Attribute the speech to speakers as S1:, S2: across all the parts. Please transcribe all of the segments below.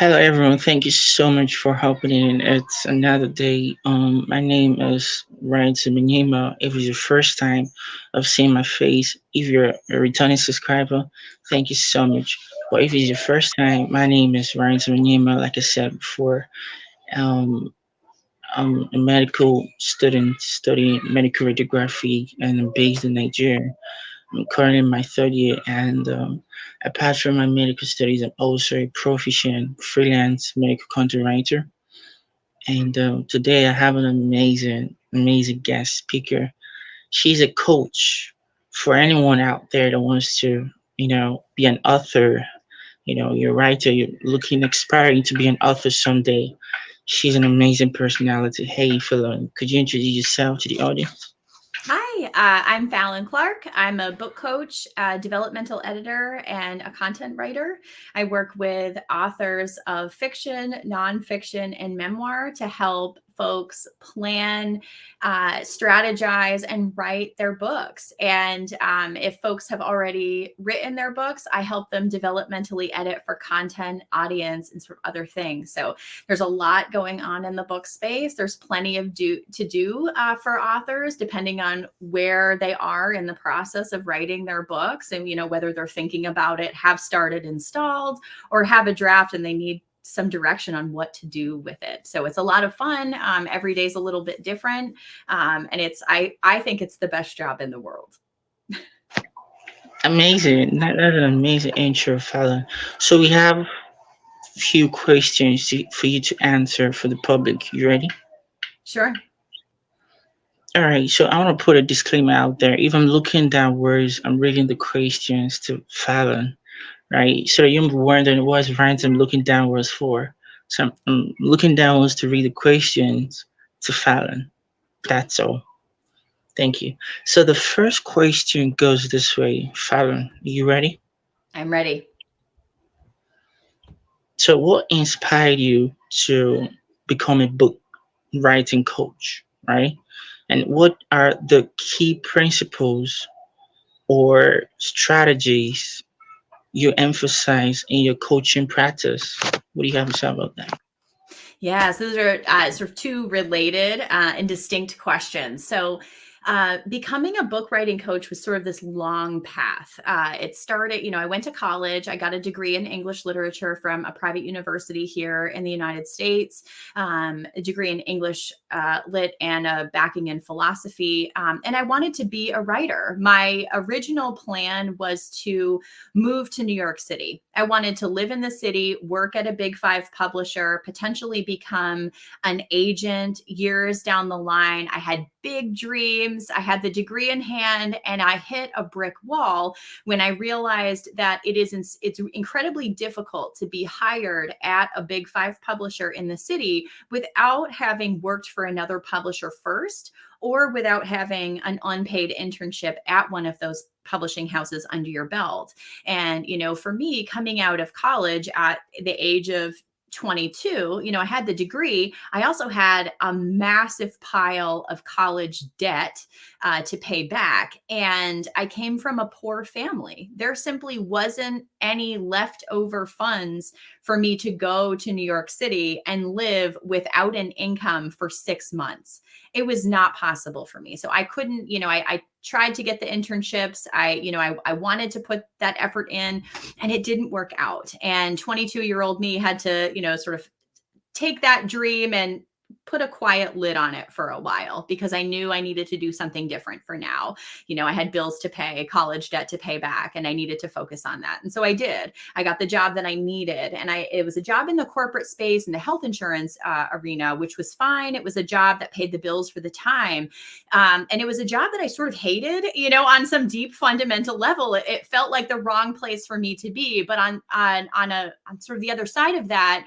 S1: Hello, everyone. Thank you so much for helping in. It's another day. My name is Ryan Sibinyima. If it's your first time of seeing my face, if you're a returning subscriber, thank you so much. But if it's your first time, my name is Ryan Sibinyima. Like I said before, um, I'm a medical student studying medical radiography, and I'm based in Nigeria. I'm currently in my third year, and apart from my medical studies, I'm also a proficient freelance medical content writer. And today I have an amazing guest speaker. She's a coach for anyone out there that wants to, be an author. You're a writer, you're looking aspiring to be an author someday. She's an amazing personality. Hey, Fallon, could you introduce yourself to the audience?
S2: Hi, I'm Fallon Clark. I'm a book coach, developmental editor, and a content writer. I work with authors of fiction, nonfiction, and memoir to help folks plan, strategize, and write their books. And if folks have already written their books, I help them developmentally edit for content, audience, and sort of other things. So there's a lot going on in the book space. There's plenty of to do for authors, depending on where they are in the process of writing their books, and whether they're thinking about it, have started, installed, or have a draft and they need some direction on what to do with it. So it's a lot of fun. Every day's a little bit different, and I think it's the best job in the world.
S1: Amazing. That's an amazing intro, Fallon. So we have few questions for you to answer for the public. You ready?
S2: Sure.
S1: All right. So I want to put a disclaimer out there. If I'm looking down words, I'm reading the questions to Fallon, right? So you're wondering what's random looking downwards for. So I'm looking downwards to read the questions to Fallon. That's all. Thank you. So the first question goes this way. Fallon, you ready?
S2: I'm ready.
S1: So what inspired you to become a book writing coach, right? And what are the key principles or strategies you emphasize in your coaching practice? What do you have to say about that?
S2: Yeah, so those are sort of two related and distinct questions. So, becoming a book writing coach was sort of this long path. It started, I went to college. I got a degree in English literature from a private university here in the United States, a degree in English lit and a backing in philosophy. And I wanted to be a writer. My original plan was to move to New York City. I wanted to live in the city, work at a big five publisher, potentially become an agent years down the line. I had big dreams. I had the degree in hand, and I hit a brick wall when I realized that it's incredibly difficult to be hired at a big five publisher in the city without having worked for another publisher first, or without having an unpaid internship at one of those publishing houses under your belt. And, for me, coming out of college at the age of 22, I had the degree. I also had a massive pile of college debt to pay back. And I came from a poor family. There simply wasn't any leftover funds for me to go to New York City and live without an income for 6 months. It was not possible for me. So I couldn't, I tried to get the internships. I wanted to put that effort in, and it didn't work out. And 22-year-old me had to, sort of take that dream and put a quiet lid on it for a while, because I knew I needed to do something different for now. I had bills to pay, college debt to pay back, and I needed to focus on that. And so I did. I got the job that I needed, and it was a job in the corporate space, in the health insurance arena, which was fine. It was a job that paid the bills for the time, and it was a job that I sort of hated. On some deep fundamental level, it felt like the wrong place for me to be. But on sort of the other side of that,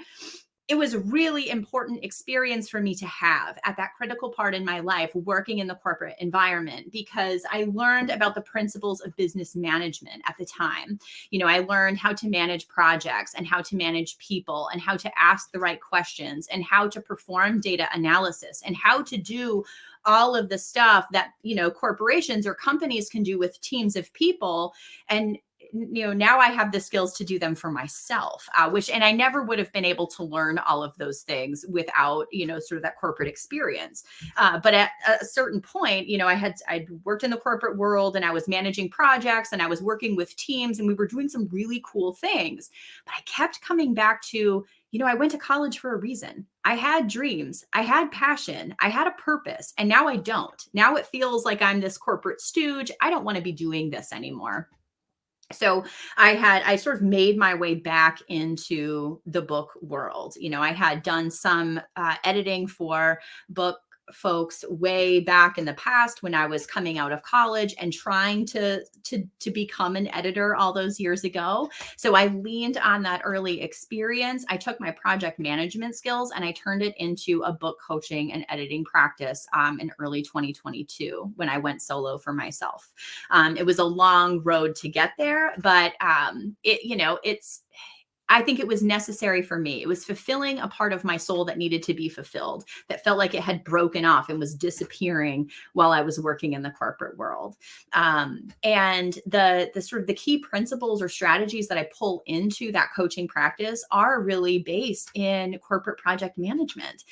S2: it was a really important experience for me to have at that critical part in my life, working in the corporate environment, because I learned about the principles of business management at the time. I learned how to manage projects, and how to manage people, and how to ask the right questions, and how to perform data analysis, and how to do all of the stuff that, corporations or companies can do with teams of people. And now I have the skills to do them for myself, and I never would have been able to learn all of those things without, sort of that corporate experience. But at a certain point, I'd worked in the corporate world, and I was managing projects, and I was working with teams, and we were doing some really cool things. But I kept coming back to, I went to college for a reason. I had dreams, I had passion, I had a purpose, and now I don't. Now it feels like I'm this corporate stooge. I don't want to be doing this anymore. So I sort of made my way back into the book world. I had done some editing for book folks way back in the past when I was coming out of college and trying to become an editor all those years ago. So I leaned on that early experience. I took my project management skills and I turned it into a book coaching and editing practice in early 2022 when I went solo for myself. It was a long road to get there, but I think it was necessary for me. It was fulfilling a part of my soul that needed to be fulfilled, that felt like it had broken off and was disappearing while I was working in the corporate world. And the sort of the key principles or strategies that I pull into that coaching practice are really based in corporate project management.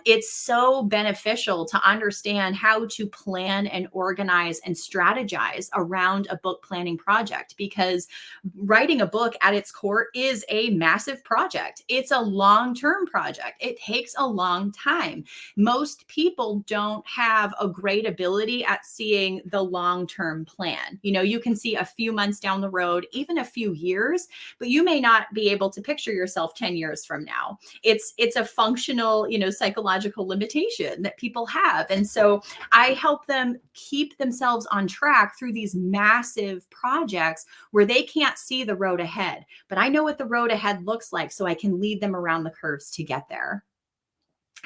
S2: It's so beneficial to understand how to plan and organize and strategize around a book planning project, because writing a book at its core is a massive project. It's a long-term project. It takes a long time. Most people don't have a great ability at seeing the long-term plan. You can see a few months down the road, even a few years, but you may not be able to picture yourself 10 years from now. It's a functional, psychological limitation that people have. And so I help them keep themselves on track through these massive projects where they can't see the road ahead, but I know what the road ahead looks like, so I can lead them around the curves to get there.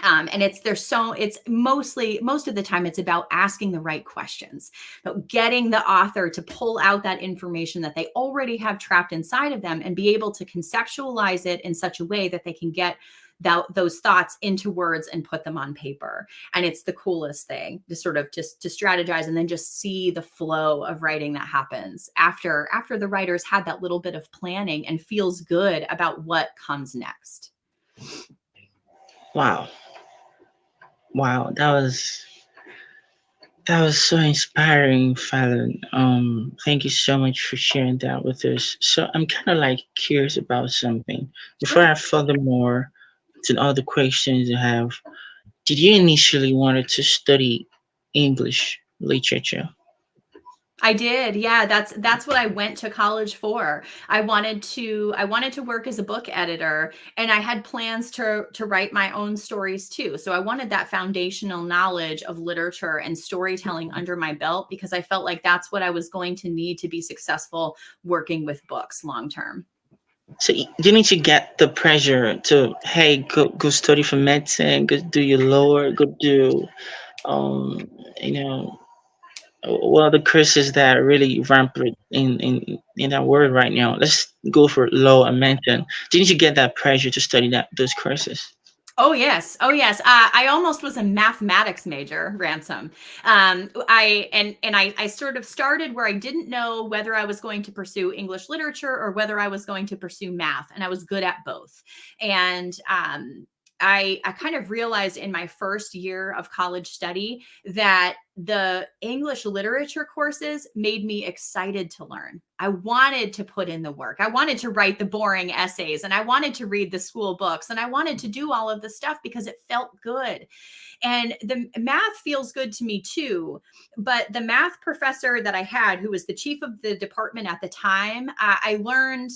S2: And it's mostly, most of the time, it's about asking the right questions, about getting the author to pull out that information that they already have trapped inside of them and be able to conceptualize it in such a way that they can get those thoughts into words and put them on paper. And it's the coolest thing to sort of just to strategize and then just see the flow of writing that happens after the writer's had that little bit of planning and feels good about what comes next.
S1: Wow. Wow. That was so inspiring, Fallon. Thank you so much for sharing that with us. So I'm kind of like curious about something. Before
S2: Sure.
S1: I furthermore to all the questions you have, did you initially wanted to study English literature?
S2: I did. Yeah, that's what I went to college for. I wanted to work as a book editor, and I had plans to write my own stories too. So I wanted that foundational knowledge of literature and storytelling under my belt, because I felt like that's what I was going to need to be successful working with books long term.
S1: So you need to get the pressure to, hey, go study for medicine, go do your law, go do um you know well, the curses that are really rampant in that world right now. Let's go for law and medicine. Didn't you get that pressure to study those courses?
S2: Oh yes, oh yes. I almost was a mathematics major, Ransom. I sort of started where I didn't know whether I was going to pursue English literature or whether I was going to pursue math, and I was good at both. And I kind of realized in my first year of college study that the English literature courses made me excited to learn. I wanted to put in the work. I wanted to write the boring essays, and I wanted to read the school books, and I wanted to do all of the stuff because it felt good. And the math feels good to me too. But the math professor that I had, who was the chief of the department at the time, I learned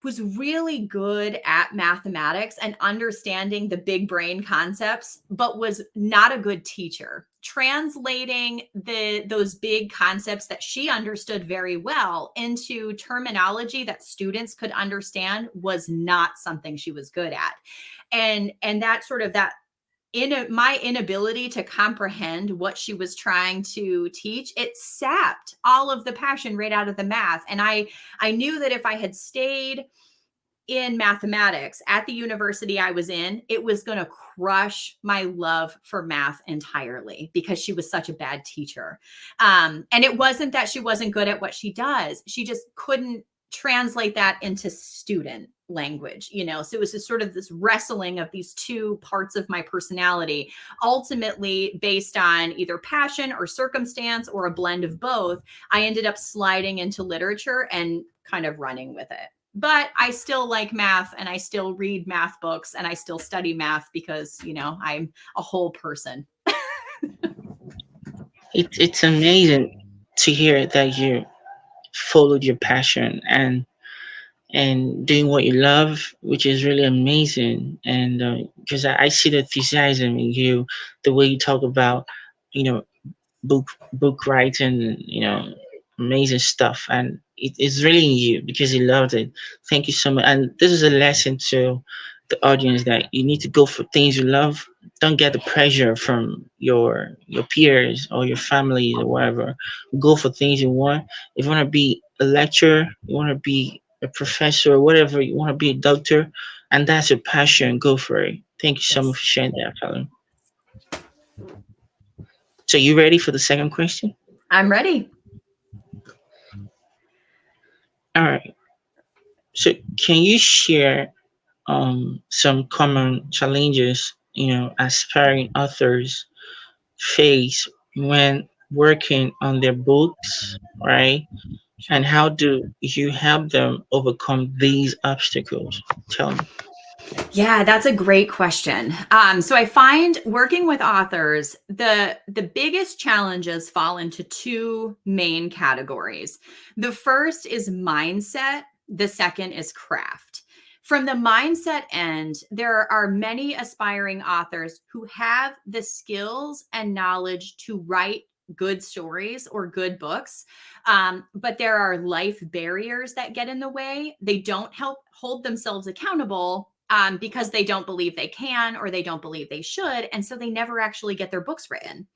S2: was really good at mathematics and understanding the big brain concepts, but was not a good teacher. Translating those big concepts that she understood very well into terminology that students could understand was not something she was good at. And that sort of that my inability to comprehend what she was trying to teach, it sapped all of the passion right out of the math. And I knew that if I had stayed in mathematics at the university I was in, it was going to crush my love for math entirely because she was such a bad teacher. And it wasn't that she wasn't good at what she does, she just couldn't translate that into student language, so it was this sort of this wrestling of these two parts of my personality, ultimately based on either passion or circumstance or a blend of both. I ended up sliding into literature and kind of running with it. But I still like math, and I still read math books, and I still study math because, I'm a whole person.
S1: It's amazing to hear that you followed your passion and doing what you love, which is really amazing. And because I see the enthusiasm in you, the way you talk about, you know, book writing, amazing stuff, and it's really in you because you loved it. Thank you so much. And this is a lesson to the audience that you need to go for things you love. Don't get the pressure from your peers or your family or whatever. Go for things you want. If you want to be a lecturer, you want to be a professor, whatever, you want to be a doctor, and that's your passion, go for it. Thank you so much
S2: Yes,
S1: for sharing that, Fallon. So you ready for the second question?
S2: I'm ready.
S1: All right. So can you share some common challenges aspiring authors face when working on their books, right? And
S2: Sure.
S1: how do you help them overcome these obstacles? Tell me.
S2: Yeah, that's a great question. So I find working with authors, the biggest challenges fall into two main categories. The first is mindset. The second is craft. From the mindset end, there are many aspiring authors who have the skills and knowledge to write good stories or good books, but there are life barriers that get in the way. They don't help hold themselves accountable because they don't believe they can or they don't believe they should. And so they never actually get their books written.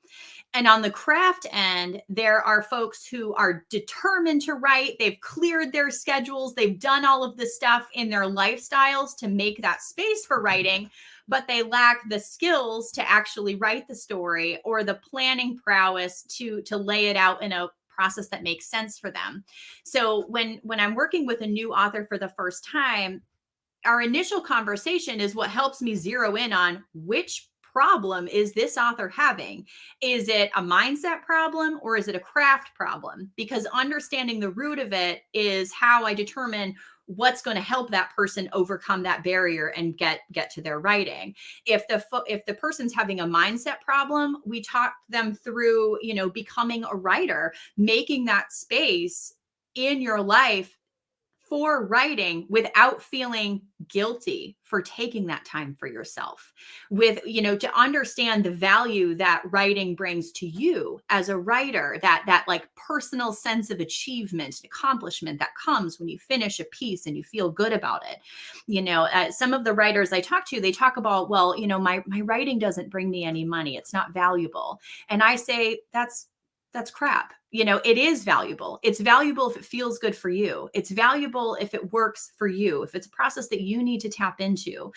S2: And on the craft end, there are folks who are determined to write. They've cleared their schedules. They've done all of the stuff in their lifestyles to make that space for writing, but they lack the skills to actually write the story or the planning prowess to lay it out in a process that makes sense for them. So when I'm working with a new author for the first time, our initial conversation is what helps me zero in on which problem is this author having. Is it a mindset problem or is it a craft problem? Because understanding the root of it is how I determine what's going to help that person overcome that barrier and get to their writing. If the person's having a mindset problem, we talk them through, becoming a writer, making that space in your life for writing without feeling guilty for taking that time for yourself, with to understand the value that writing brings to you as a writer, that like personal sense of achievement and accomplishment that comes when you finish a piece and you feel good about it. Some of the writers I talk to, they talk about, well, my writing doesn't bring me any money, it's not valuable. And I say that's crap. It is valuable. It's valuable if it feels good for you. It's valuable if it works for you, if it's a process that you need to tap into.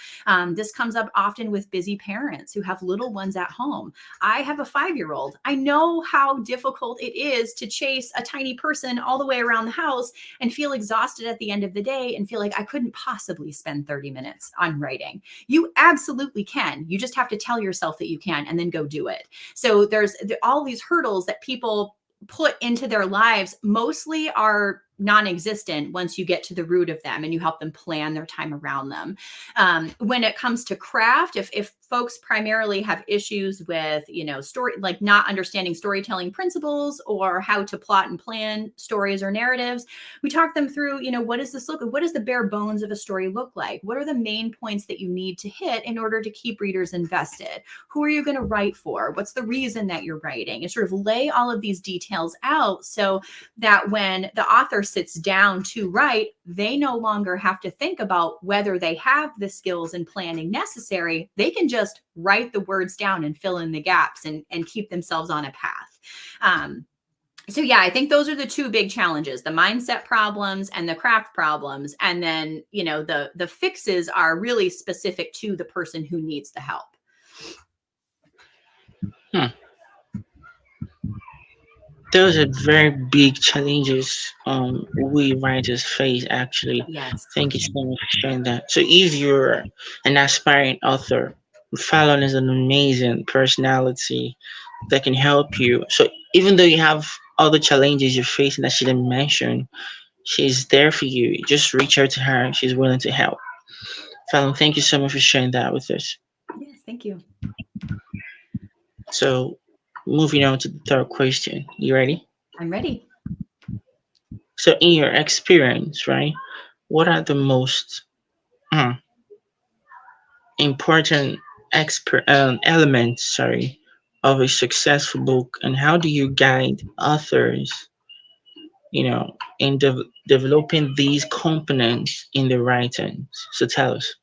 S2: This comes up often with busy parents who have little ones at home. I have a 5-year-old. I know how difficult it is to chase a tiny person all the way around the house and feel exhausted at the end of the day and feel like I couldn't possibly spend 30 minutes on writing. You absolutely can. You just have to tell yourself that you can and then go do it. So there's all these hurdles that people put into their lives mostly are non-existent once you get to the root of them and you help them plan their time around them. When it comes to craft, if folks primarily have issues with story, like not understanding storytelling principles or how to plot and plan stories or narratives, we talk them through, what does this look like? What does the bare bones of a story look like? What are the main points that you need to hit in order to keep readers invested? Who are you going to write for? What's the reason that you're writing? And sort of lay all of these details out so that when the author sits down to write, they no longer have to think about whether they have the skills and planning necessary. They can just write the words down and fill in the gaps and keep themselves on a path. So yeah, I think those are the two big challenges: the mindset problems and the craft problems. And then, the fixes are really specific to the person who needs the help.
S1: Hmm. Those are very big challenges we writers face actually.
S2: Yes.
S1: Thank you so much for sharing that. So if you're an aspiring author, Fallon is an amazing personality that can help you. So even though you have other challenges you're facing that she didn't mention, she's there for you. Just reach out to her. She's willing to help. Fallon, thank you so much for sharing that with us.
S2: Yes, thank you.
S1: So moving on to the third question. You ready?
S2: I'm ready.
S1: So in your experience, right? What are the most uh, important elements, sorry, of a successful book, and how do you guide authors, in developing these components in the writings? So tell us.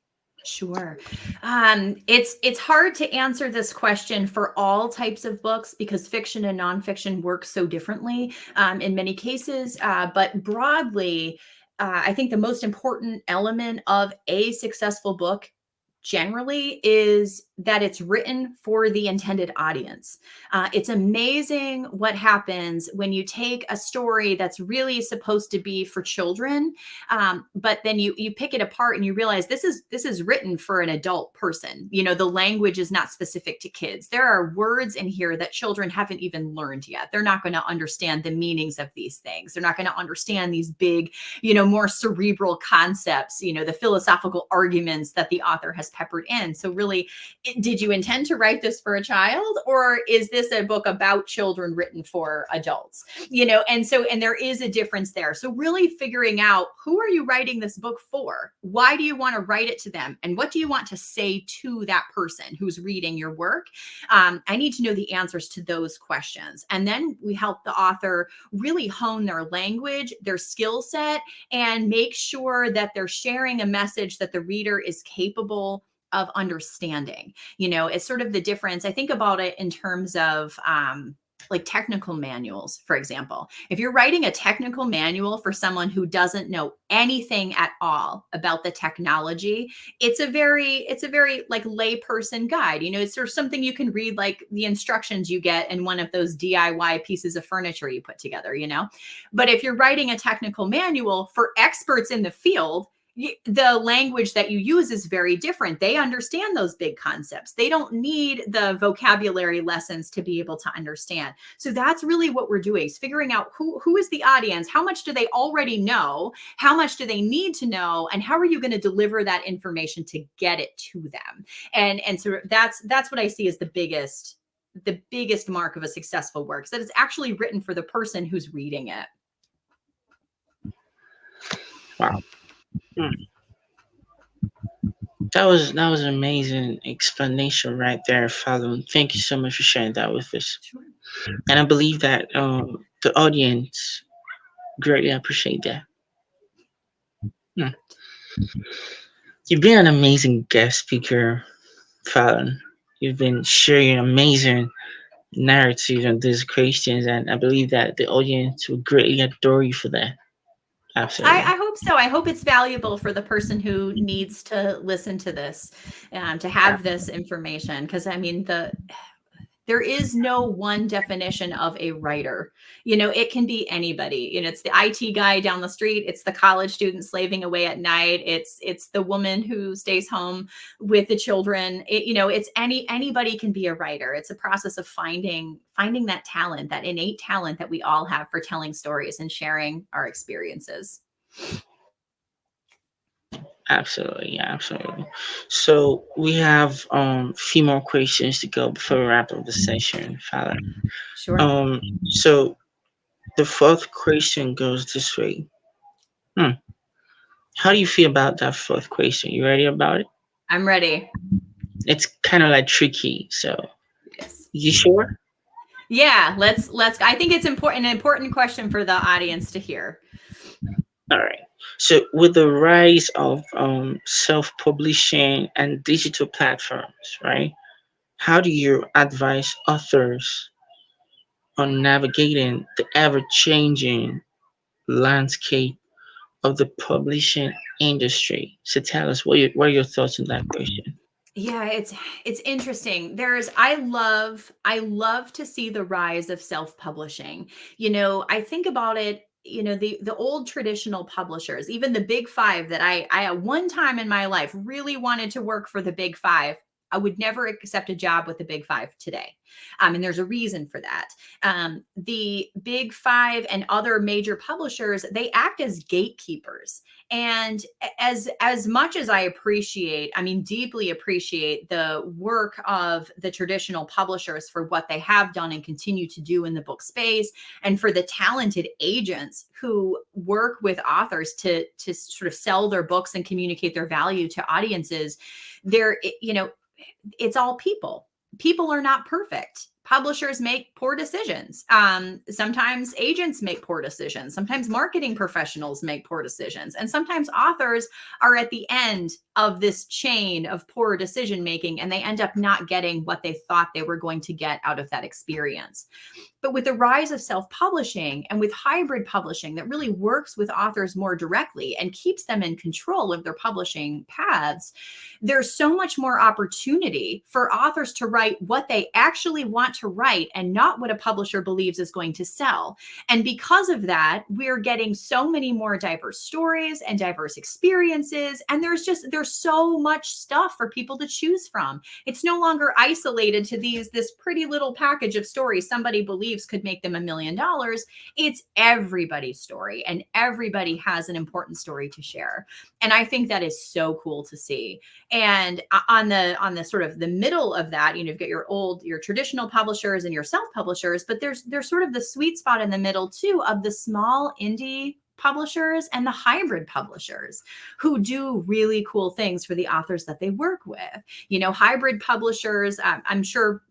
S2: Sure. It's hard to answer this question for all types of books because fiction and nonfiction work so differently in many cases. But broadly, I think the most important element of a successful book generally is that it's written for the intended audience. It's amazing what happens when you take a story that's really supposed to be for children, but then you pick it apart and you realize this is written for an adult person. The language is not specific to kids. There are words in here that children haven't even learned yet. They're not going to understand the meanings of these things. They're not going to understand these big, more cerebral concepts, the philosophical arguments that the author has peppered in. So really, did you intend to write this for a child, or is this a book about children written for adults? And there is a difference there. So really figuring out, who are you writing this book for? Why do you want to write it to them? And what do you want to say to that person who's reading your work? I need to know the answers to those questions. And then we help the author really hone their language, their skill set, and make sure that they're sharing a message that the reader is capable of understanding. It's sort of the difference. I think about it in terms of like technical manuals, for example. If you're writing a technical manual for someone who doesn't know anything at all about the technology, it's a very like layperson guide. It's sort of something you can read, like the instructions you get in one of those DIY pieces of furniture you put together. But if you're writing a technical manual for experts in the field, the language that you use is very different. They understand those big concepts. They don't need the vocabulary lessons to be able to understand. So that's really what we're doing, is figuring out who is the audience, how much do they already know, how much do they need to know, and how are you going to deliver that information to get it to them. And so that's what I see as the biggest mark of a successful work, is that it's actually written for the person who's reading it.
S1: Wow. Hmm. That was an amazing explanation right there, Fallon. Thank you so much for sharing that with us.
S2: Sure.
S1: And I believe that the audience greatly appreciate that. Hmm. You've been an amazing guest speaker, Fallon. You've been sharing amazing narrative on these questions, and I believe that the audience will greatly adore you for that.
S2: I
S1: Absolutely.
S2: hope so. I hope it's valuable for the person who needs to listen to this, to
S1: Yeah,
S2: have this information. Because I mean, there is no one definition of a writer. It can be anybody. It's the IT guy down the street. It's the college student slaving away at night. It's the woman who stays home with the children. It's anybody can be a writer. It's a process of finding that talent, that innate talent that we all have for telling stories and sharing our experiences.
S1: absolutely. Yeah, absolutely. So we have few more questions to go before we wrap up the session, Fallon.
S2: Sure.
S1: Um, so the fourth question goes this way. Hmm. How do you feel about that fourth question? You ready about it?
S2: I'm ready.
S1: It's kind of like tricky. So
S2: Yes.
S1: you sure?
S2: Yeah, let's I think it's important, an important question for the audience to hear.
S1: All right. So with the rise of self-publishing and digital platforms, right? How do you advise authors on navigating the ever changing landscape of the publishing industry. So tell us what are your thoughts on that question?
S2: Yeah, it's interesting. I love to see the rise of self-publishing. I think about it, the old traditional publishers, even the big 5 that I at one time in my life really wanted to work for the big 5. I would never accept a job with the big 5 today. And there's a reason for that. The big 5 and other major publishers, they act as gatekeepers. And as much as I appreciate, I mean, deeply appreciate the work of the traditional publishers for what they have done and continue to do in the book space, and for the talented agents who work with authors to sort of sell their books and communicate their value to audiences, there, it's all people. People are not perfect. Publishers make poor decisions. Sometimes agents make poor decisions. Sometimes marketing professionals make poor decisions. And sometimes authors are at the end of this chain of poor decision making, and they end up not getting what they thought they were going to get out of that experience. But with the rise of self publishing and with hybrid publishing that really works with authors more directly and keeps them in control of their publishing paths, there's so much more opportunity for authors to write what they actually want to write and not what a publisher believes is going to sell. And because of that, we're getting so many more diverse stories and diverse experiences. And there's so much stuff for people to choose from. It's no longer isolated to this pretty little package of stories somebody believes could make them $1 million. It's everybody's story, and everybody has an important story to share. And I think that is so cool to see. And on the sort of the middle of that, you've got your traditional publishers and your self publishers, but there's sort of the sweet spot in the middle too of the small indie publishers and the hybrid publishers who do really cool things for the authors that they work with. Hybrid publishers, I'm sure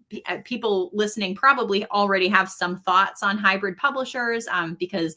S2: people listening probably already have some thoughts on hybrid publishers, because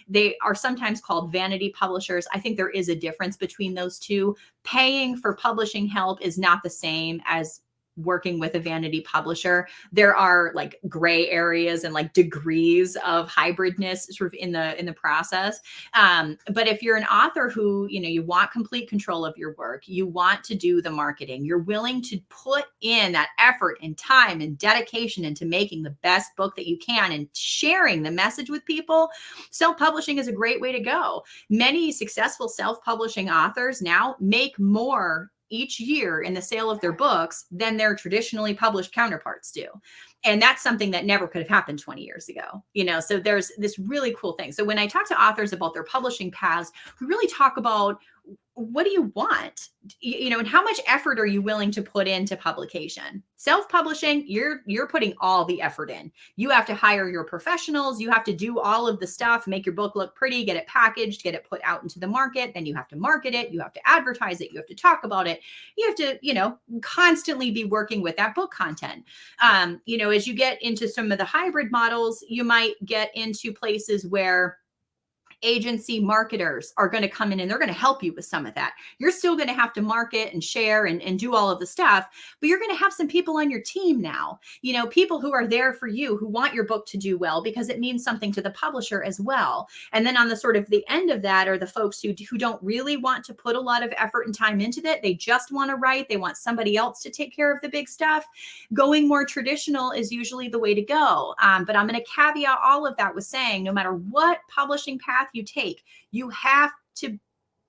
S2: they are sometimes called vanity publishers. I think there is a difference between those two. Paying for publishing help is not the same as working with a vanity publisher. There are like gray areas and like degrees of hybridness sort of in the process. But if you're an author who, you want complete control of your work, you want to do the marketing, you're willing to put in that effort and time and dedication into making the best book that you can and sharing the message with people, self-publishing is a great way to go. Many successful self-publishing authors now make more each year in the sale of their books than their traditionally published counterparts do. And that's something that never could have happened 20 years ago. So there's this really cool thing. So when I talk to authors about their publishing paths, we really talk about, what do you want? And how much effort are you willing to put into publication? Self-publishing, you're putting all the effort in. You have to hire your professionals. You have to do all of the stuff, make your book look pretty, get it packaged, get it put out into the market. Then you have to market it. You have to advertise it. You have to talk about it. You have to, constantly be working with that book content. As you get into some of the hybrid models, you might get into places where agency marketers are going to come in and they're going to help you with some of that. You're still going to have to market and share and do all of the stuff, but you're going to have some people on your team now, people who are there for you, who want your book to do well because it means something to the publisher as well. And then on the sort of the end of that are the folks who don't really want to put a lot of effort and time into it. They just want to write. They want somebody else to take care of the big stuff. Going more traditional is usually the way to go. But I'm going to caveat all of that with saying, no matter what publishing path you take, you have to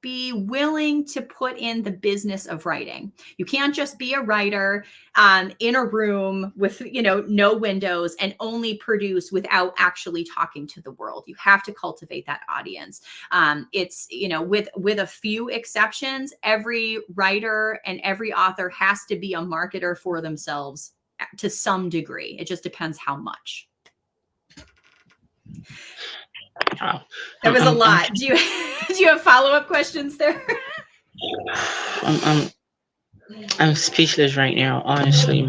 S2: be willing to put in the business of writing. You can't just be a writer in a room with, no windows and only produce without actually talking to the world. You have to cultivate that audience. It's, with a few exceptions, every writer and every author has to be a marketer for themselves to some degree. It just depends how much.
S1: Wow.
S2: That was a lot. Do you have follow-up questions there?
S1: I'm, I'm I'm speechless right now. Honestly,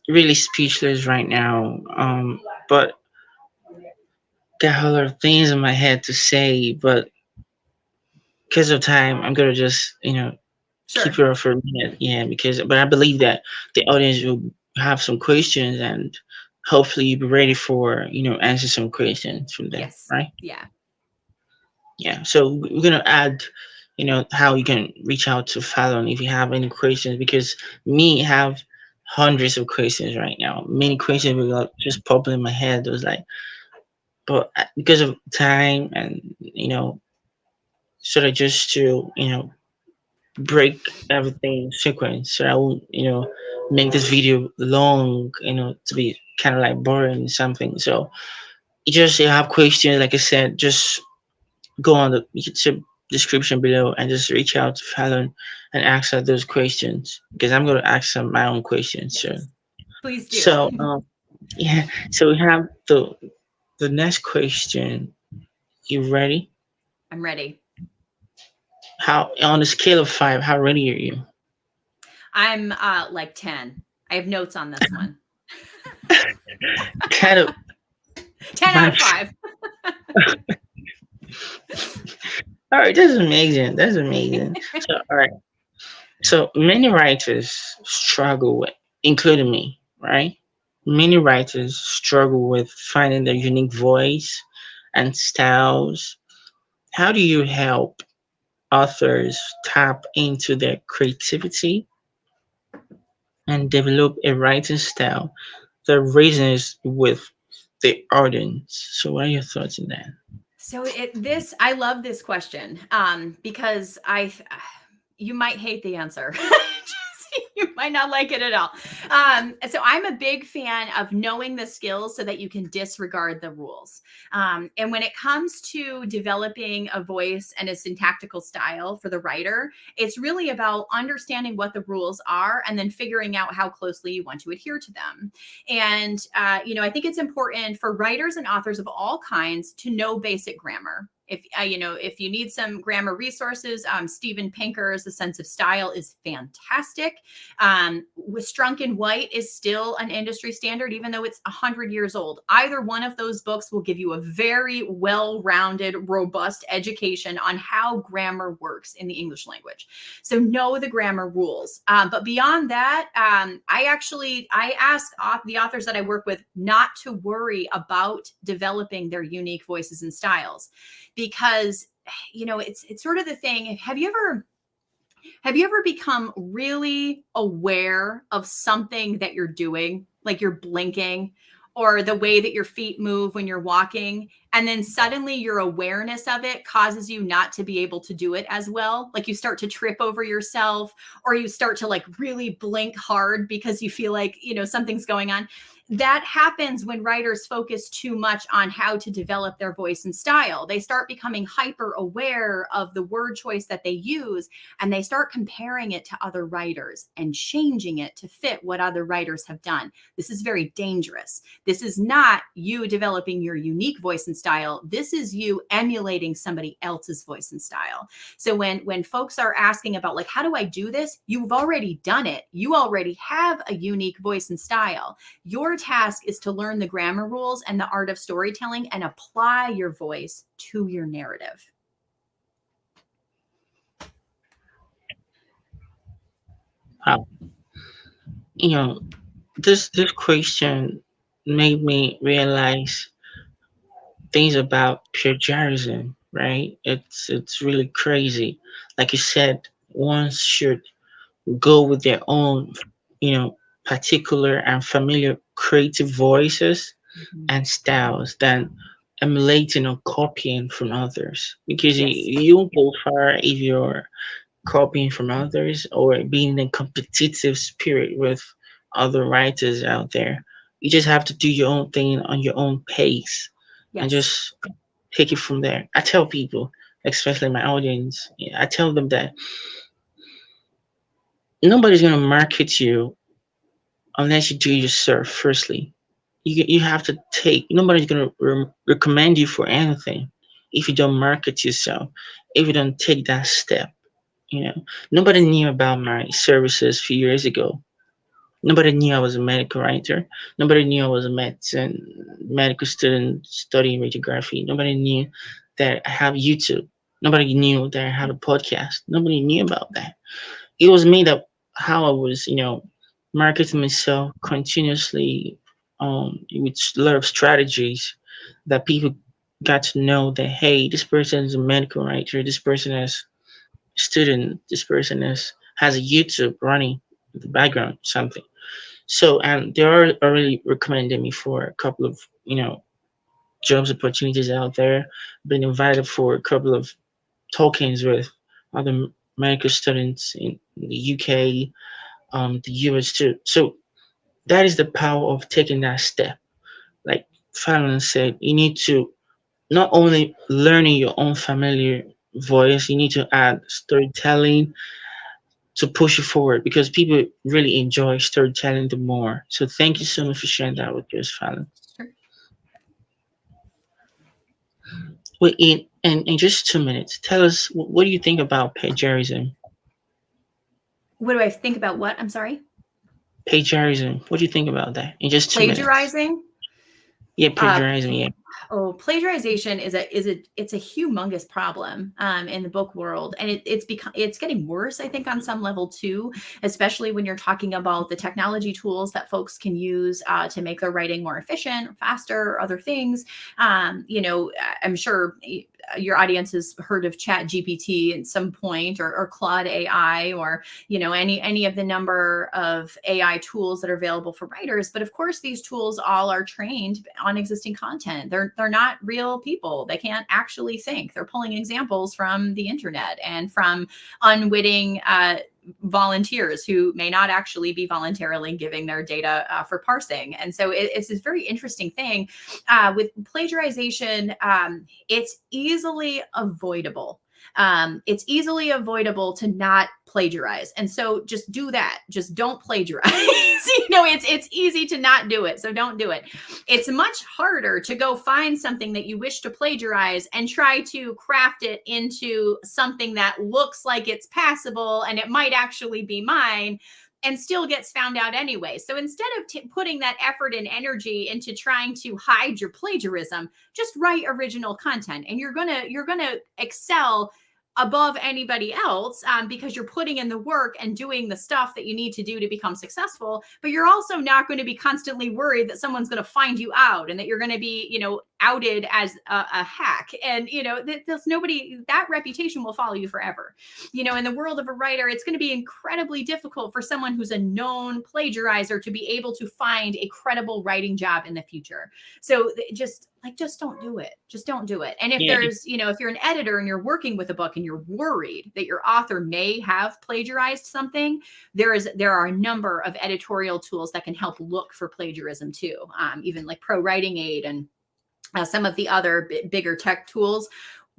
S1: really speechless right now. But got a lot of things in my head to say, but because of time, I'm gonna just keep
S2: Sure.
S1: her for a minute. Yeah, because but I believe that the audience will have some questions, and hopefully you'll be ready for answer some questions from them,
S2: Yes.
S1: right?
S2: Yeah.
S1: Yeah. So we're gonna add, how you can reach out to Fallon if you have any questions, because me have hundreds of questions right now. Many questions will just pop in my head. It was like, but because of time and sort of just to break everything in sequence, so I won't make this video long, to be kind of like boring or something. So you have questions, like I said, just go on the YouTube description below and just reach out to Fallon and ask her those questions, because I'm going to ask her my own questions
S2: Yes.
S1: soon.
S2: Please do.
S1: So yeah, so we have the next question. You ready?
S2: I'm ready.
S1: How on a scale of 5, how ready are you?
S2: I'm like 10. I have notes on this one.
S1: Kind of
S2: 10 out of
S1: vibes.
S2: 5.
S1: All right, that's amazing. That's amazing. So all right, so many writers struggle with, including me, right? Many writers struggle with finding their unique voice and styles. How do you help authors tap into their creativity and develop a writing style that resonates with the audience? So, what are your thoughts on that?
S2: So I love this question because you might hate the answer. You might not like it at all. So I'm a big fan of knowing the skills so that you can disregard the rules. And when it comes to developing a voice and a syntactical style for the writer, it's really about understanding what the rules are and then figuring out how closely you want to adhere to them. And I think it's important for writers and authors of all kinds to know basic grammar. If you need some grammar resources, Steven Pinker's The Sense of Style is fantastic. With Strunk and White is still an industry standard, even though it's 100 years old. Either one of those books will give you a very well-rounded, robust education on how grammar works in the English language. So know the grammar rules. But beyond that, I ask the authors that I work with not to worry about developing their unique voices and styles, because it's sort of the thing. Have you ever become really aware of something that you're doing, like you're blinking or the way that your feet move when you're walking, and then suddenly your awareness of it causes you not to be able to do it as well? Like you start to trip over yourself, or you start to like really blink hard because you feel like, something's going on. That happens when writers focus too much on how to develop their voice and style. They start becoming hyper aware of the word choice that they use, and they start comparing it to other writers and changing it to fit what other writers have done. This is very dangerous. This is not you developing your unique voice and style. This is you emulating somebody else's voice and style. So when folks are asking about like, how do I do this? You've already done it. You already have a unique voice and style. Your task is to learn the grammar rules and the art of storytelling and apply your voice to your narrative.
S1: Wow. You know, this question made me realize things about plagiarism, right? It's really crazy. Like you said, one should go with their own, you know, particular and familiar creative voices
S2: Mhm.
S1: and styles than emulating or copying from others. Because
S2: Yes.
S1: you won't go far if you're copying from others or being in a competitive spirit with other writers out there. You just have to do your own thing on your own pace and
S2: Yes.
S1: just take it from there. I tell people, especially my audience, I tell them that nobody's gonna market you unless you do yourself firstly. You have to take. Nobody's gonna recommend you for anything if you don't market yourself. If you don't take that step, nobody
S2: Yes.
S1: knew about my services a few years ago. Nobody knew I was a medical writer. Nobody knew I was a medical student studying radiography. Nobody knew that I have YouTube. Nobody knew that I had a podcast. Nobody knew about that. it was made up how I was, marketing myself continuously, with a lot of strategies that people got to know that, hey, this person is a medical writer, this person is a student, this person has a YouTube running in the background, something. So, and they are already recommending me for a couple of, jobs opportunities out there. Been invited for a couple of talkings with other medical students in the UK, the US too. So that is the power of taking that step. Like Fallon said, you need to not only learning your own familiar voice, you need to add storytelling to push you forward because people really enjoy storytelling the more. So thank you so much for sharing that with us, Fallon.
S2: Sure.
S1: Wait, in just 2 minutes, tell us what do you think about plagiarism?
S2: What do I think about what? I'm sorry.
S1: Plagiarism. What do you think about that? In just 2 minutes.
S2: Plagiarizing.
S1: Yeah,
S2: Uh,
S1: plagiarism. Yeah.
S2: plagiarization it's a humongous problem in the book world, and it's getting worse, I think, on some level too, especially when you're talking about the technology tools that folks can use to make their writing more efficient, faster, or other things. I'm sure your audience has heard of Chat GPT at some point, or Claude AI, or any of the number of AI tools that are available for writers. But of course, these tools all are trained on existing content. They're not real people. They can't actually think. They're pulling examples from the internet and from unwitting volunteers who may not actually be voluntarily giving their data for parsing. And so it's this very interesting thing with plagiarization. It's easily avoidable. It's easily avoidable to not plagiarize. And so just do that. Just don't plagiarize. It's easy to not do it. So don't do it. It's much harder to go find something that you wish to plagiarize and try to craft it into something that looks like it's passable and it might actually be mine, and still gets found out anyway. So instead of putting that effort and energy into trying to hide your plagiarism, just write original content, and you're gonna excel above anybody else, because you're putting in the work and doing the stuff that you need to do to become successful. But you're also not going to be constantly worried that someone's going to find you out and that you're going to be, outed as a hack. And, there's nobody, that reputation will follow you forever. In the world of a writer, it's going to be incredibly difficult for someone who's a known plagiarizer to be able to find a credible writing job in the future. So just don't do it. Just don't do it. And if
S1: Yeah.
S2: there's, if you're an editor and you're working with a book and you're worried that your author may have plagiarized something, there are a number of editorial tools that can help look for plagiarism too. Even like Pro Writing Aid and some of the other bigger tech tools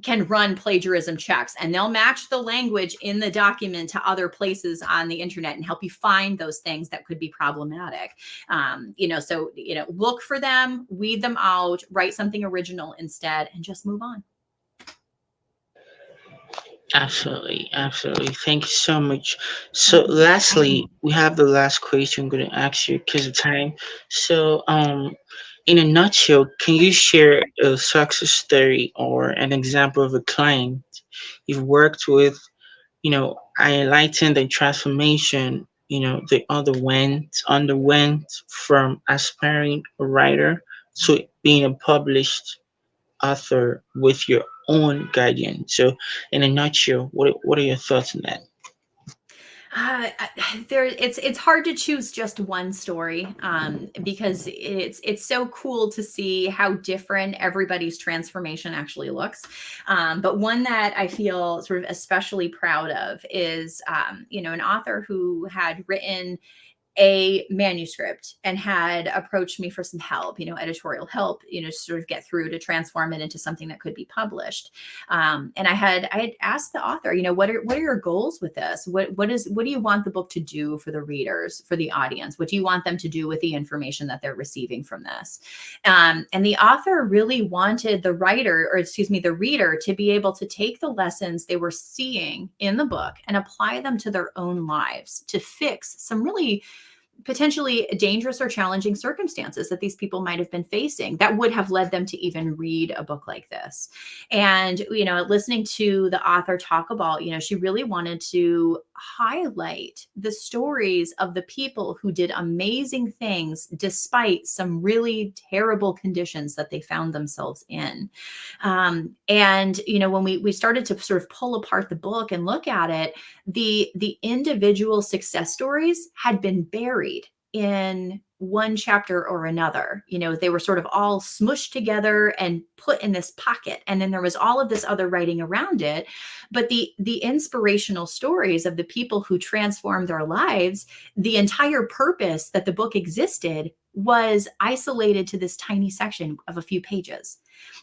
S2: can run plagiarism checks, and they'll match the language in the document to other places on the internet and help you find those things that could be problematic. So look for them, weed them out, write something original instead, and just move on.
S1: Absolutely, absolutely. Thank you so much. So, lastly, we have the last question I'm going to ask you because of time. So, in a nutshell, can you share a success story or an example of a client you've worked with, highlighting the transformation, underwent from aspiring writer to being a published author with your own guardian. So, in a nutshell, what are your thoughts on that?
S2: It's hard to choose just one story, because it's so cool to see how different everybody's transformation actually looks. But one that I feel sort of especially proud of is an author who had written a manuscript and had approached me for some help, editorial help, sort of get through to transform it into something that could be published. And I had asked the author, what are your goals with this? What do you want the book to do for the readers, for the audience? What do you want them to do with the information that they're receiving from this? And the author really wanted the reader to be able to take the lessons they were seeing in the book and apply them to their own lives to fix some really potentially dangerous or challenging circumstances that these people might have been facing that would have led them to even read a book like this. And, listening to the author talk about, she really wanted to highlight the stories of the people who did amazing things despite some really terrible conditions that they found themselves in. And when we started to sort of pull apart the book and look at it, the individual success stories had been buried in one chapter or another. They were sort of all smushed together and put in this pocket, and then there was all of this other writing around it. But the inspirational stories of the people who transformed their lives, the entire purpose that the book existed was isolated to this tiny section of a few pages.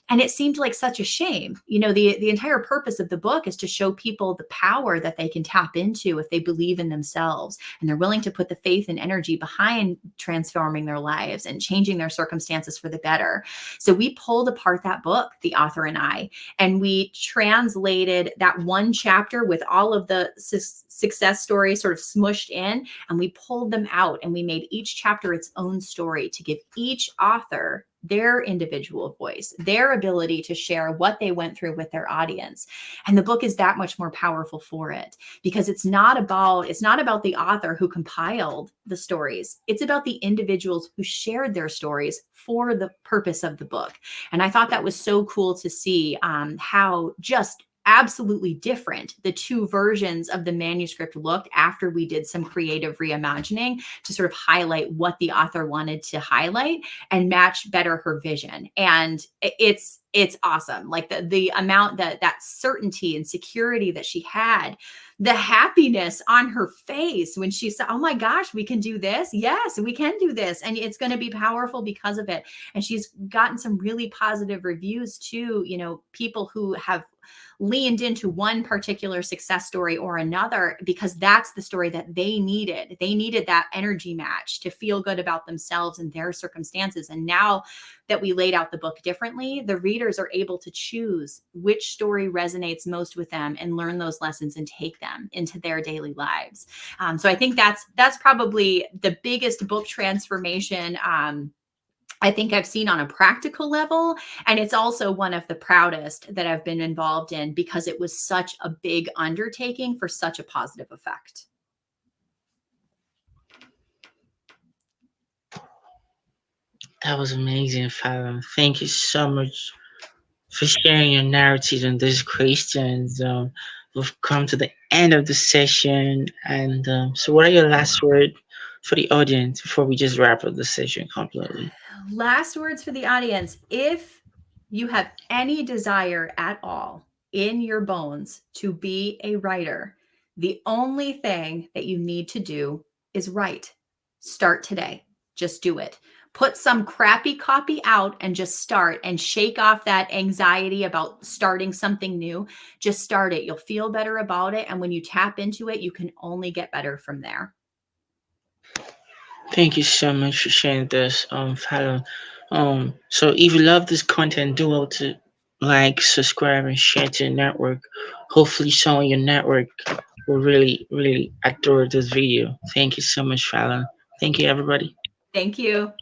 S2: And it seemed like such a shame. The entire purpose of the book is to show people the power that they can tap into if they believe in themselves and they're willing to put the faith and energy behind transforming their lives and changing their circumstances for the better. So we pulled apart that book, the author and I, and we translated that one chapter with all of the success stories sort of smushed in, and we pulled them out and we made each chapter its own story to give each author their individual voice, their ability to share what they went through with their audience. And the book is that much more powerful for it, because it's not about the author who compiled the stories. It's about the individuals who shared their stories for the purpose of the book. And I thought that was so cool to see how just absolutely different the two versions of the manuscript looked after we did some creative reimagining to sort of highlight what the author wanted to highlight and match better her vision. And it's awesome. Like the amount that certainty and security that she had, the happiness on her face when she said, "Oh my gosh, we can do this. Yes, we can do this. And it's going to be powerful because of it." And she's gotten some really positive reviews too, people who have leaned into one particular success story or another because that's the story that they needed. They needed that energy match to feel good about themselves and their circumstances. And now that we laid out the book differently, the readers are able to choose which story resonates most with them and learn those lessons and take them into their daily lives. So I think that's probably the biggest book transformation I think I've seen on a practical level. And it's also one of the proudest that I've been involved in because it was such a big undertaking for such a positive effect.
S1: That was amazing, Fallon. Thank you so much for sharing your narrative on these questions. We've come to the end of the session, and so what are your last words for the audience before we just wrap up the session completely?
S2: Last words for the audience. If you have any desire at all in your bones to be a writer, the only thing that you need to do is write. Start today. Just do it. Put some crappy copy out and just start and shake off that anxiety about starting something new. Just start it. You'll feel better about it. And when you tap into it, you can only get better from there.
S1: Thank you so much for sharing this, Fallon. So if you love this content, do well to like, subscribe, and share to your network. Hopefully, someone in your network will really, really adore this video. Thank you so much, Fallon. Thank you, everybody.
S2: Thank you.